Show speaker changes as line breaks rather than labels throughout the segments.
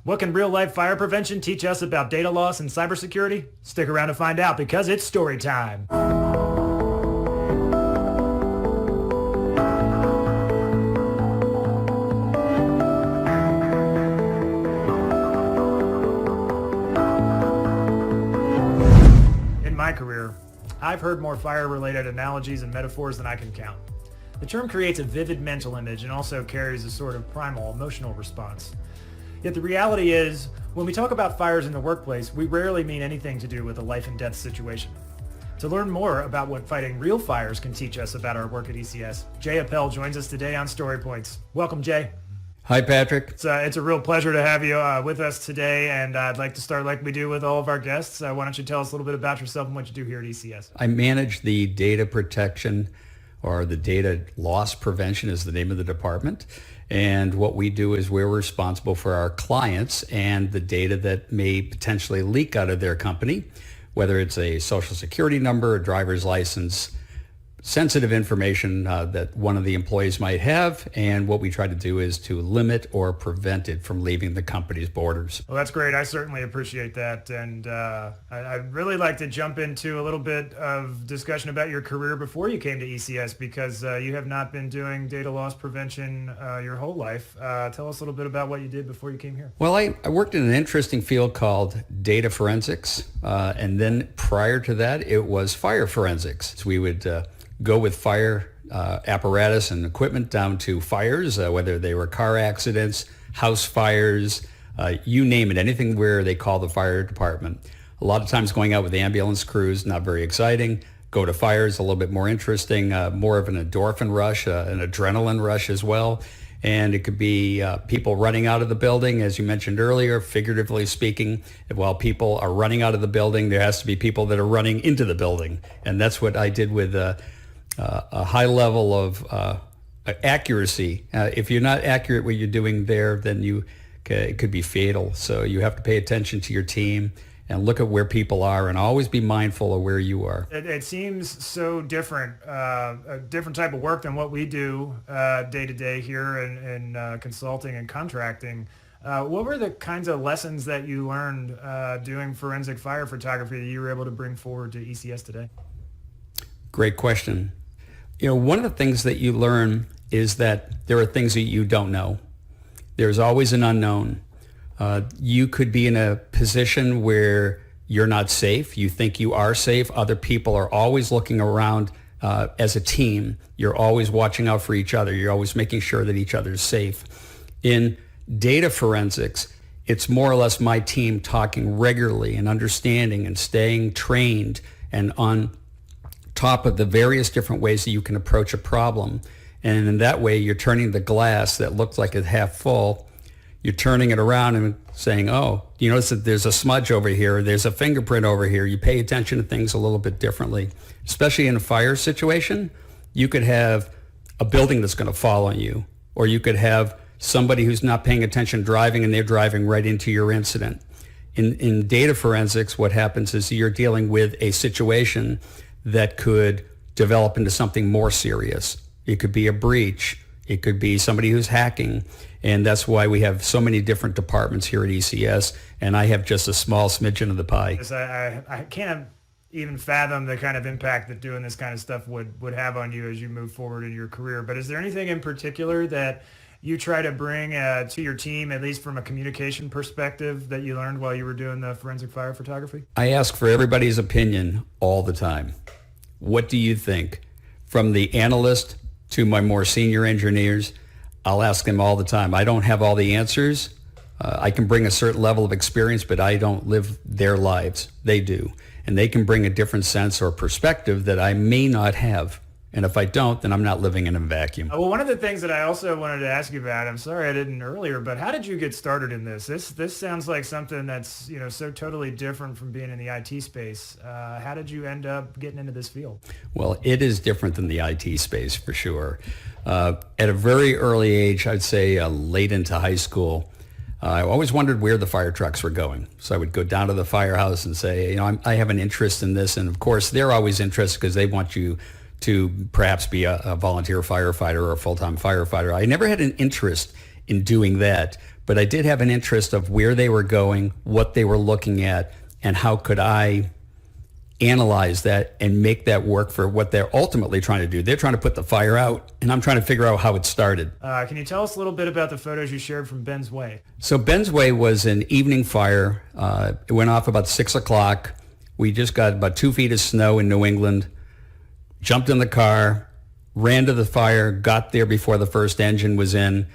What can real-life fire prevention teach us about data loss and cybersecurity? Stick around to find out because it's story time. In my career, I've heard more fire-related analogies and metaphors than I can count. The term creates a vivid mental image and also carries a sort of primal emotional response. Yet the reality is, when we talk about fires in the workplace, we rarely mean anything to do with a life and death situation. To learn more about what fighting real fires can teach us about our work at ECS, Jay Appel joins us today on Story Points. Welcome, Jay.
Hi, Patrick.
It's a real pleasure to have you with us today, and I'd like to start like we do with all of our guests. Why don't you tell us a little bit about yourself and what you do here at ECS?
I manage the data protection, or the data loss prevention is the name of the department. And what we do is we're responsible for our clients and the data that may potentially leak out of their company, whether it's a social security number, a driver's license, sensitive information that one of the employees might have. And what we try to do is to limit or prevent it from leaving the company's borders.
Well, that's great. I certainly appreciate that. And I'd really like to jump into a little bit of discussion about your career before you came to ECS, because you have not been doing data loss prevention your whole life. Tell us a little bit about what you did before you came here.
Well, I worked in an interesting field called data forensics. And then prior to that, it was fire forensics. So we would go with fire apparatus and equipment down to fires, whether they were car accidents, house fires, you name it, anything where they call the fire department. A lot of times going out with ambulance crews, not very exciting. Go to fires, a little bit more interesting, more of an endorphin rush, an adrenaline rush as well. And it could be people running out of the building, as you mentioned earlier, figuratively speaking. While people are running out of the building, there has to be people that are running into the building. And that's what I did with a high level of accuracy. If you're not accurate what you're doing there, then it could be fatal. So you have to pay attention to your team and look at where people are and always be mindful of where you are.
It seems so different, a different type of work than what we do day to day here in consulting and contracting. What were the kinds of lessons that you learned doing forensic fire photography that you were able to bring forward to ECS today?
Great question. One of the things that you learn is that there are things that you don't know. There's always an unknown. You could be in a position where you're not safe. You think you are safe. Other people are always looking around as a team. You're always watching out for each other. You're always making sure that each other's safe. In data forensics, it's more or less my team talking regularly and understanding and staying trained and on top of the various different ways that you can approach a problem. And in that way, you're turning the glass that looks like it's half full, you're turning it around and saying, oh, you notice that there's a smudge over here, there's a fingerprint over here. You pay attention to things a little bit differently. Especially in a fire situation, you could have a building that's going to fall on you, or you could have somebody who's not paying attention driving and they're driving right into your incident. In data forensics, what happens is you're dealing with a situation that could develop into something more serious. It could be a breach. It could be somebody who's hacking. And that's why we have so many different departments here at ECS, and I have just a small smidgen of the pie.
Yes, I can't even fathom the kind of impact that doing this kind of stuff would have on you as you move forward in your career. But is there anything in particular that you try to bring to your team, at least from a communication perspective, that you learned while you were doing the forensic fire photography?
I ask for everybody's opinion all the time. What do you think? From the analyst to my more senior engineers, I'll ask them all the time. I don't have all the answers. I can bring a certain level of experience, but I don't live their lives. They do. And they can bring a different sense or perspective that I may not have. And if I don't, then I'm not living in a vacuum.
Well, one of the things that I also wanted to ask you about, I'm sorry I didn't earlier, but how did you get started in this? This sounds like something that's so totally different from being in the IT space. How did you end up getting into this field?
Well, it is different than the IT space for sure. At a very early age, I'd say late into high school, I always wondered where the fire trucks were going. So I would go down to the firehouse and say, I have an interest in this. And of course, they're always interested because they want you to perhaps be a volunteer firefighter or a full-time firefighter. I never had an interest in doing that, but I did have an interest of where they were going, what they were looking at, and how could I analyze that and make that work for what they're ultimately trying to do. They're trying to put the fire out, and I'm trying to figure out how it started.
Can you tell us a little bit about the photos you shared from Ben's Way?
So Ben's Way was an evening fire. It went off about 6 o'clock. We just got about 2 feet of snow in New England, jumped in the car, ran to the fire, got there before the first engine was in.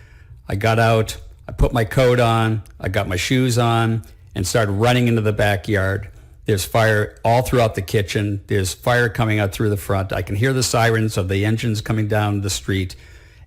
I got out, I put my coat on, I got my shoes on, and started running into the backyard. There's fire all throughout the kitchen. There's fire coming out through the front. I can hear the sirens of the engines coming down the street.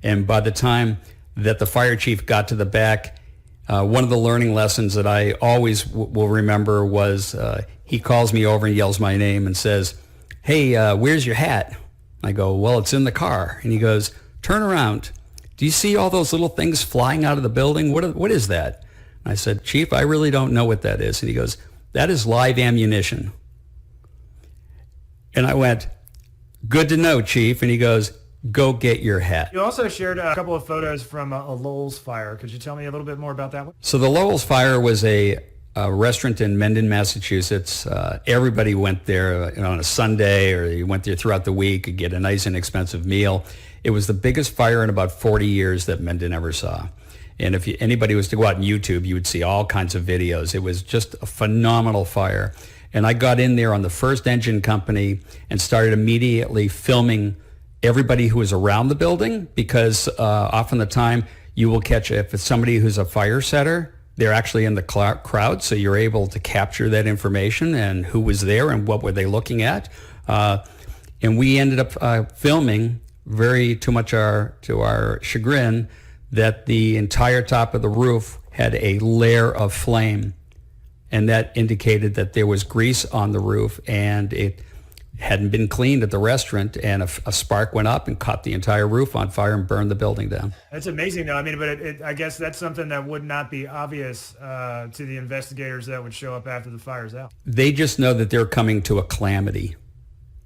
And by the time that the fire chief got to the back, one of the learning lessons that I always will remember was he calls me over and yells my name and says, "Hey, where's your hat?" I go, "Well, it's in the car." And he goes, "Turn around. Do you see all those little things flying out of the building? What is that?" And I said, "Chief, I really don't know what that is." And he goes, "That is live ammunition." And I went, "Good to know, Chief." And he goes, "Go get your hat."
You also shared a couple of photos from a Lowell's fire. Could you tell me a little bit more about that one?
So the Lowell's fire was a restaurant in Mendon, Massachusetts. Everybody went there on a Sunday, or you went there throughout the week to get a nice inexpensive meal. It was the biggest fire in about 40 years that Mendon ever saw. And if anybody was to go out on YouTube, you would see all kinds of videos. It was just a phenomenal fire. And I got in there on the first engine company and started immediately filming everybody who was around the building, because often the time you will catch, if it's somebody who's a fire setter, they're actually in the crowd, so you're able to capture that information and who was there and what were they looking at. And we ended up filming, very to our chagrin, that the entire top of the roof had a layer of flame, and that indicated that there was grease on the roof and it hadn't been cleaned at the restaurant, and a spark went up and caught the entire roof on fire and burned the building down.
That's amazing, though. I mean, but I guess that's something that would not be obvious to the investigators that would show up after the fire's out.
They just know that they're coming to a calamity.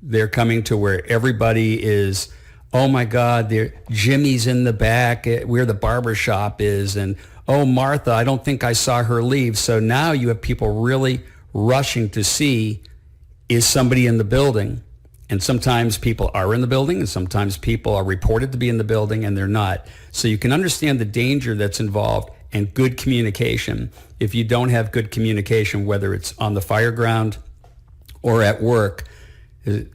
They're coming to where everybody is, "Oh my God, Jimmy's in the back where the barber shop is," and "Oh, Martha, I don't think I saw her leave." So now you have people really rushing to see, is somebody in the building? And sometimes people are in the building, and sometimes people are reported to be in the building and they're not. So you can understand the danger that's involved and good communication. If you don't have good communication, whether it's on the fire ground or at work,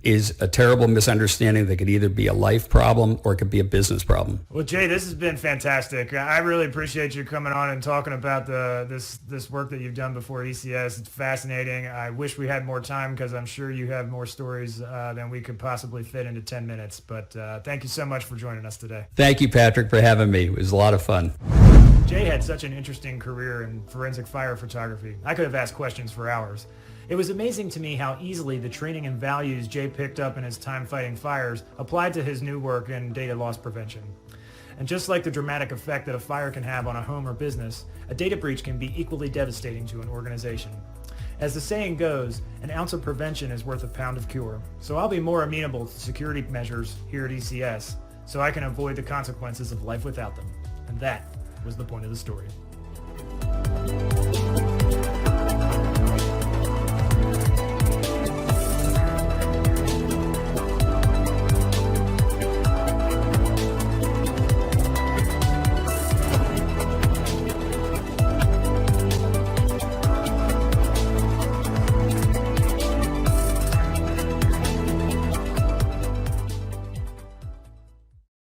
is a terrible misunderstanding that could either be a life problem or it could be a business problem.
Well, Jay, this has been fantastic. I really appreciate you coming on and talking about this work that you've done before ECS. It's fascinating. I wish we had more time, because I'm sure you have more stories than we could possibly fit into 10 minutes. But thank you so much for joining us today.
Thank you, Patrick, for having me. It was a lot of fun.
Jay had such an interesting career in forensic fire photography. I could have asked questions for hours. It was amazing to me how easily the training and values Jay picked up in his time fighting fires applied to his new work in data loss prevention. And just like the dramatic effect that a fire can have on a home or business, a data breach can be equally devastating to an organization. As the saying goes, an ounce of prevention is worth a pound of cure. So I'll be more amenable to security measures here at ECS, so I can avoid the consequences of life without them. And that was the point of the story.